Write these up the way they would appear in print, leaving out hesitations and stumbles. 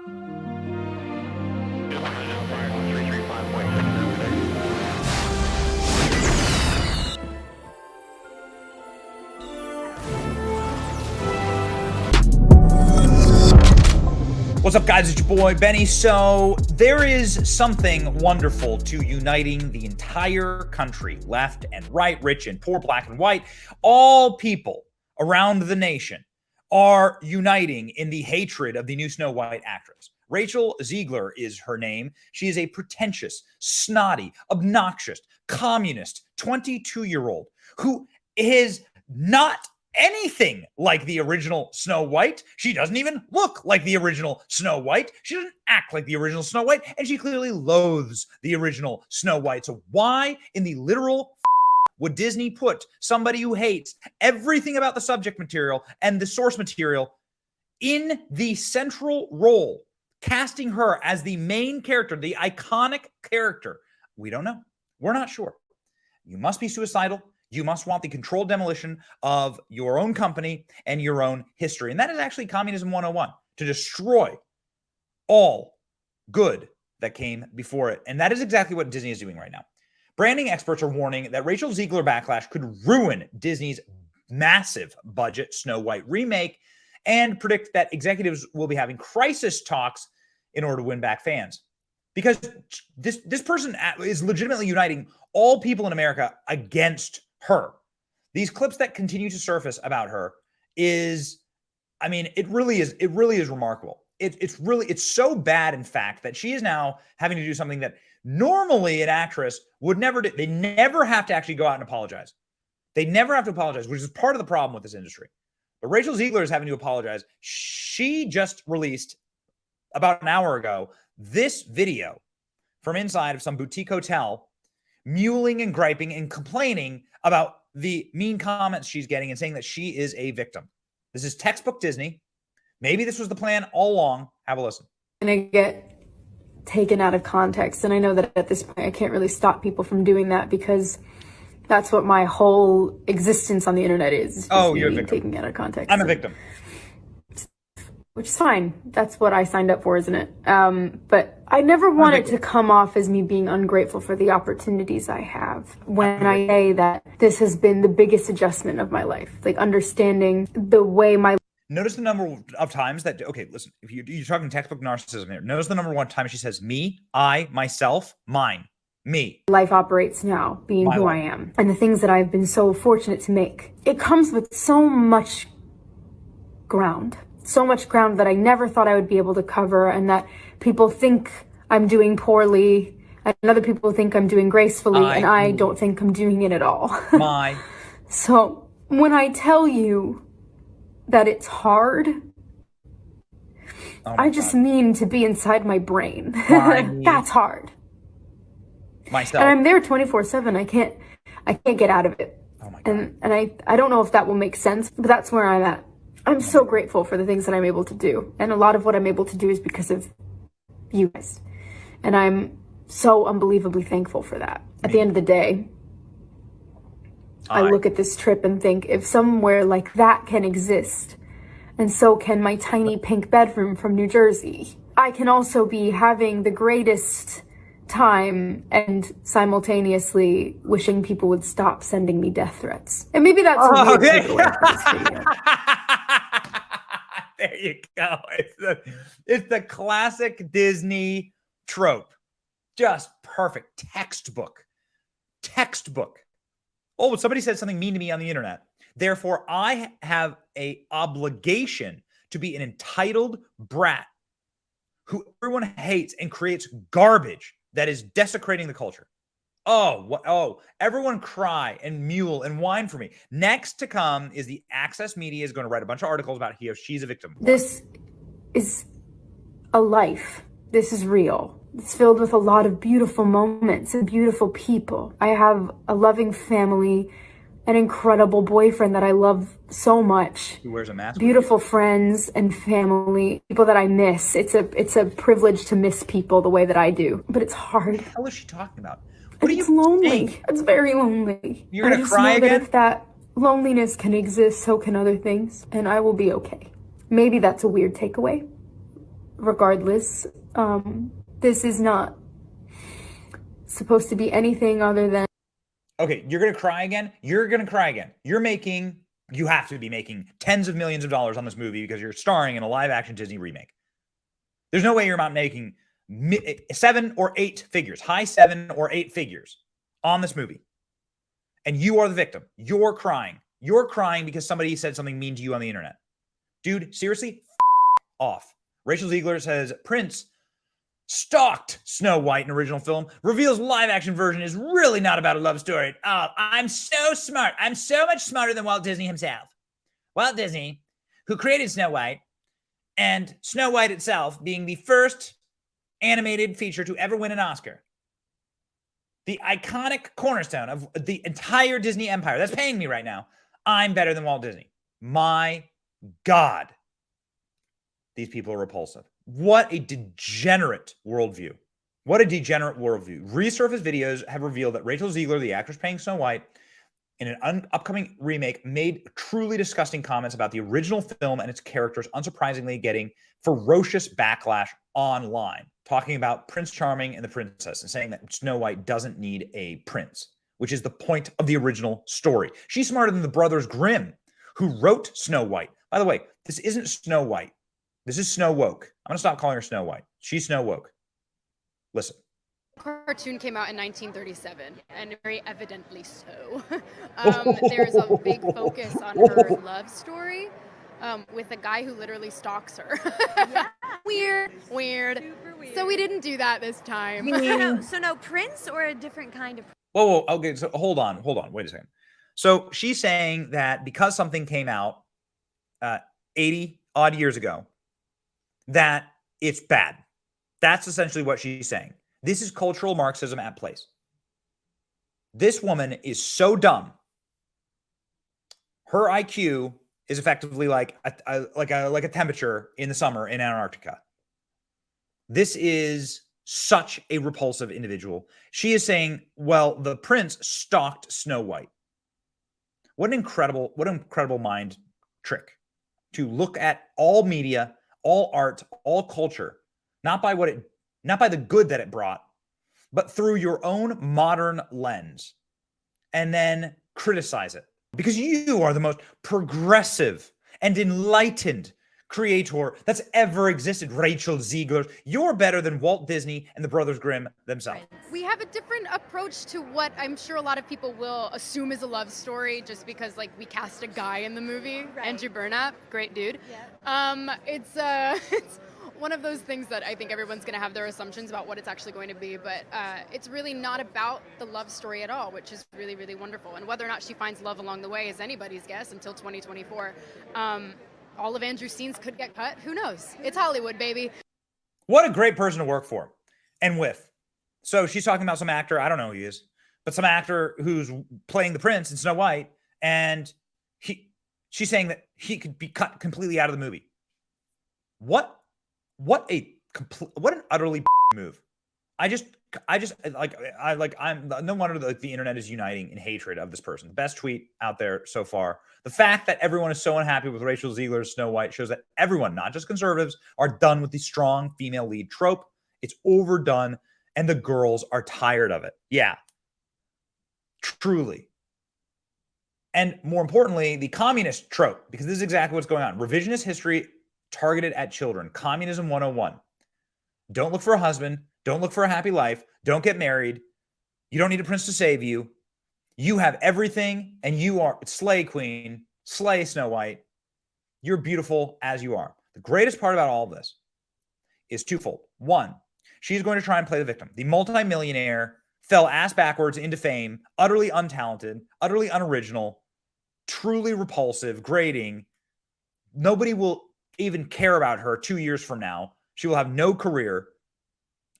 What's up, guys? It's your boy, Benny. So there is something wonderful to uniting the entire country, left and right, rich and poor, black and white. All people around the nation are uniting in the hatred of the new Snow White actress. Rachel Zegler is her name. She is a pretentious, snotty, obnoxious, communist 22-year-old who is not anything like the original Snow White. She doesn't even look like the original Snow White. She doesn't act like the original Snow White, and she clearly loathes the original Snow White. So why in the literal would Disney put somebody who hates everything about the subject material and the source material in the central role, casting her as the main character, the iconic character? We don't know. We're not sure. You must be suicidal. You must want the controlled demolition of your own company and your own history. And that is actually Communism 101, to destroy all good that came before it. And that is exactly what Disney is doing right now. Branding experts are warning that Rachel Zegler backlash could ruin Disney's massive budget Snow White remake, and predict that executives will be having crisis talks in order to win back fans. Because this person is legitimately uniting all people in America against her. These clips that continue to surface about her is, I mean, it really is remarkable. It's so bad, in fact, that she is now having to do something that normally an actress would never do. They never have to actually go out and apologize. They never have to apologize, which is part of the problem with this industry. But Rachel Zegler is having to apologize. She just released about an hour ago this video from inside of some boutique hotel, mewling and griping and complaining about the mean comments she's getting and saying that she is a victim. This is textbook Disney. Maybe this was the plan all along. Have a listen. And I get taken out of context. And I know that at this point, I can't really stop people from doing that, because that's what my whole existence on the internet is. Oh, you're a victim. Taking out of context. I'm a victim. Which is fine. That's what I signed up for, isn't it? But I never want it to come off as me being ungrateful for the opportunities I have. When I say that this has been the biggest adjustment of my life, like understanding the way my... Notice the number of times that, okay, listen, if you're talking textbook narcissism here, notice the number one time she says me, I, myself, mine, me. Life operates now, being who I am, and the things that I've been so fortunate to make. It comes with so much ground. So much ground that I never thought I would be able to cover, and that people think I'm doing poorly, and other people think I'm doing gracefully, and I don't think I'm doing it at all. So when I tell you that it's hard, I just mean to be inside my brain. That's hard. Myself. And I'm there 24/7. I can't get out of it. Oh my God. And I don't know if that will make sense, but that's where I'm at. I'm so grateful for the things that I'm able to do. And a lot of what I'm able to do is because of you guys. And I'm so unbelievably thankful for that. At the end of the day, I look at this trip and think, if somewhere like that can exist, and so can my tiny pink bedroom from New Jersey, I can also be having the greatest time and simultaneously wishing people would stop sending me death threats. And maybe that's a weird takeaway from this video. There you go. It's the classic Disney trope. Just perfect. Textbook. Oh, somebody said something mean to me on the internet. Therefore, I have an obligation to be an entitled brat who everyone hates and creates garbage that is desecrating the culture. Everyone cry and mule and whine for me. Next to come is the Access Media is going to write a bunch of articles about how she's a victim. This is a life. This is real. It's filled with a lot of beautiful moments and beautiful people. I have a loving family, an incredible boyfriend that I love so much. Who wears a mask? Beautiful friends and family, people that I miss. It's a privilege to miss people the way that I do, but it's hard. What the hell is she talking about? It's lonely. It's very lonely. You're gonna cry again? That if that loneliness can exist, so can other things, and I will be okay. Maybe that's a weird takeaway regardless. This is not supposed to be anything other than. Okay, you're going to cry again? You're going to cry again. You have to be making tens of millions of dollars on this movie because you're starring in a live action Disney remake. There's no way you're not making 7 or 8 figures, high 7 or 8 figures on this movie. And you are the victim. You're crying. You're crying because somebody said something mean to you on the internet. Dude, seriously, off. Rachel Ziegler says Prince stalked Snow White in original film, reveals live action version is really not about a love story. Oh, I'm so smart. I'm so much smarter than Walt Disney himself. Walt Disney, who created Snow White, and Snow White itself being the first animated feature to ever win an Oscar. The iconic cornerstone of the entire Disney empire that's paying me right now. I'm better than Walt Disney. My God. These people are repulsive. What a degenerate worldview. What a degenerate worldview. Resurfaced videos have revealed that Rachel Ziegler, the actress playing Snow White, in an upcoming remake, made truly disgusting comments about the original film and its characters, unsurprisingly getting ferocious backlash online, talking about Prince Charming and the princess and saying that Snow White doesn't need a prince, which is the point of the original story. She's smarter than the brothers Grimm, who wrote Snow White. By the way, this isn't Snow White. This is Snow Woke. I'm going to stop calling her Snow White. She's Snow Woke. Listen. Cartoon came out in 1937, and very evidently so. There's a big focus on her love story with a guy who literally stalks her. Yeah. Weird. Super weird. So we didn't do that this time. So no Prince or a different kind of. Whoa. Okay, so hold on. Wait a second. So she's saying that because something came out 80 odd years ago, that it's bad. That's essentially what she's saying. This is cultural Marxism at place. This woman is so dumb. Her IQ is effectively like a temperature in the summer in Antarctica. This is such a repulsive individual. She is saying, well, the prince stalked Snow White. What an incredible mind trick to look at all media, all art, all culture, not by the good that it brought, but through your own modern lens, and then criticize it. Because you are the most progressive and enlightened creator that's ever existed, Rachel Ziegler. You're better than Walt Disney and the Brothers Grimm themselves. We have a different approach to what I'm sure a lot of people will assume is a love story just because, like, we cast a guy in the movie, Right. Andrew Burnap, great dude. Yeah. It's one of those things that I think everyone's going to have their assumptions about what it's actually going to be, but it's really not about the love story at all, which is really, really wonderful. And whether or not she finds love along the way is anybody's guess until 2024. All of Andrew's scenes could get cut. Who knows? It's Hollywood, baby. What a great person to work for and with. So she's talking about some actor, I don't know who he is, but some actor who's playing the prince in Snow White, and she's saying that he could be cut completely out of the movie. What an utterly move. I'm no wonder the internet is uniting in hatred of this person. The best tweet out there so far. The fact that everyone is so unhappy with Rachel Ziegler's Snow White shows that everyone, not just conservatives, are done with the strong female lead trope. It's overdone, and the girls are tired of it. Yeah, truly. And more importantly, the communist trope, because this is exactly what's going on. Revisionist history targeted at children. Communism 101. Don't look for a husband. Don't look for a happy life. Don't get married. You don't need a prince to save you. You have everything, and you are slay queen, slay Snow White. You're beautiful as you are. The greatest part about all of this is twofold. One, she's going to try and play the victim. The multimillionaire fell ass backwards into fame, utterly untalented, utterly unoriginal, truly repulsive, grating. Nobody will even care about her 2 years from now. She will have no career.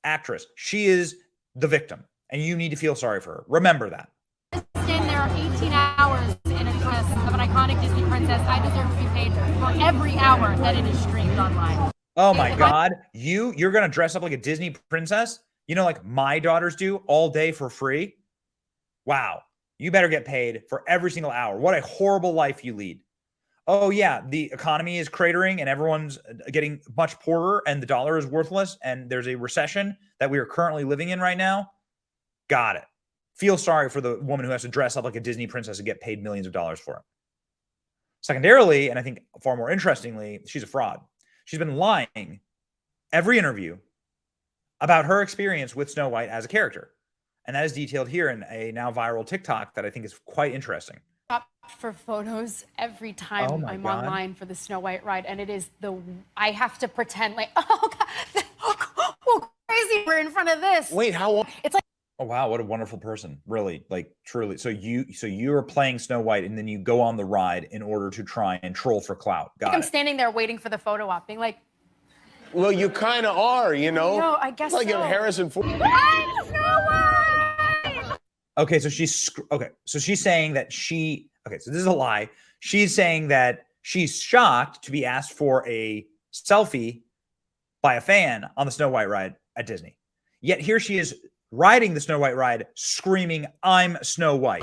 Actress. She is the victim, and you need to feel sorry for her. Remember that. Stand there 18 hours in a dress of an iconic Disney princess. I deserve to be paid for every hour that it is streamed online. Oh my God. You're going to dress up like a Disney princess? You know, like my daughters do all day for free? Wow. You better get paid for every single hour. What a horrible life you lead. oh yeah, the economy is cratering and everyone's getting much poorer and the dollar is worthless and there's a recession that we are currently living in right now. Got it. Feel sorry for the woman who has to dress up like a Disney princess and get paid millions of dollars for it. Secondarily, and I think far more interestingly, she's a fraud. She's been lying every interview about her experience with Snow White as a character. And that is detailed here in a now viral TikTok that I think is quite interesting. For photos every time Oh my I'm God. online for the Snow White ride, and it is I have to pretend like, oh God, oh, crazy, we're in front of this. Wait, how? It's like, Oh wow, what a wonderful person. Really, like truly. So you're playing Snow White and then you go on the ride in order to try and troll for clout. Got I'm it. standing there waiting for the photo op, being like, Well, you kind of are, you know. no, I guess Like so. if Harrison Ford. I'm Snow White! Okay, so she's saying that so this is a lie. She's saying that she's shocked to be asked for a selfie by a fan on the Snow White ride at Disney. Yet here she is riding the Snow White ride screaming, "I'm Snow White."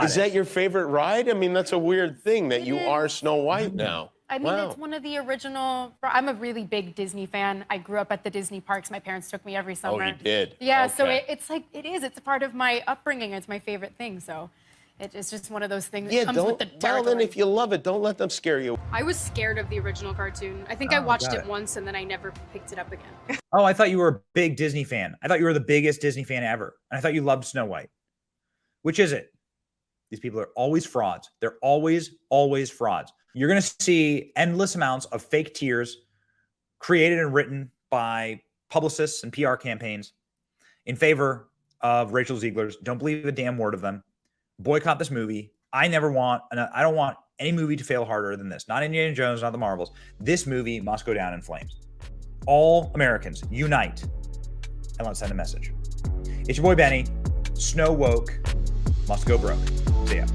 Is that your favorite ride? I mean, that's a weird thing that you are Snow White now. I mean, Wow. it's one of the original. I'm a really big Disney fan. I grew up at the Disney parks. My parents took me every summer. Oh, you did? Yeah, so Okay. it's like it's a part of my upbringing. It's my favorite thing. So it's just one of those things that Yeah, comes with don't. the Well, territory. then if you love it, don't let them scare you. I was scared of the original cartoon. I think I watched got it it. once and then I never picked it up again. Oh, I thought you were a big Disney fan. I thought you were the biggest Disney fan ever. And I thought you loved Snow White. Which is it? These people are always frauds. They're always frauds. You're going to see endless amounts of fake tears created and written by publicists and PR campaigns in favor of Rachel Ziegler's. Don't believe a damn word of them. Boycott this movie. I don't want any movie to fail harder than this. Not Indiana Jones, not the Marvels. This movie must go down in flames. All Americans, unite and let's send a message. It's your boy Benny. Snow woke must go broke. See ya.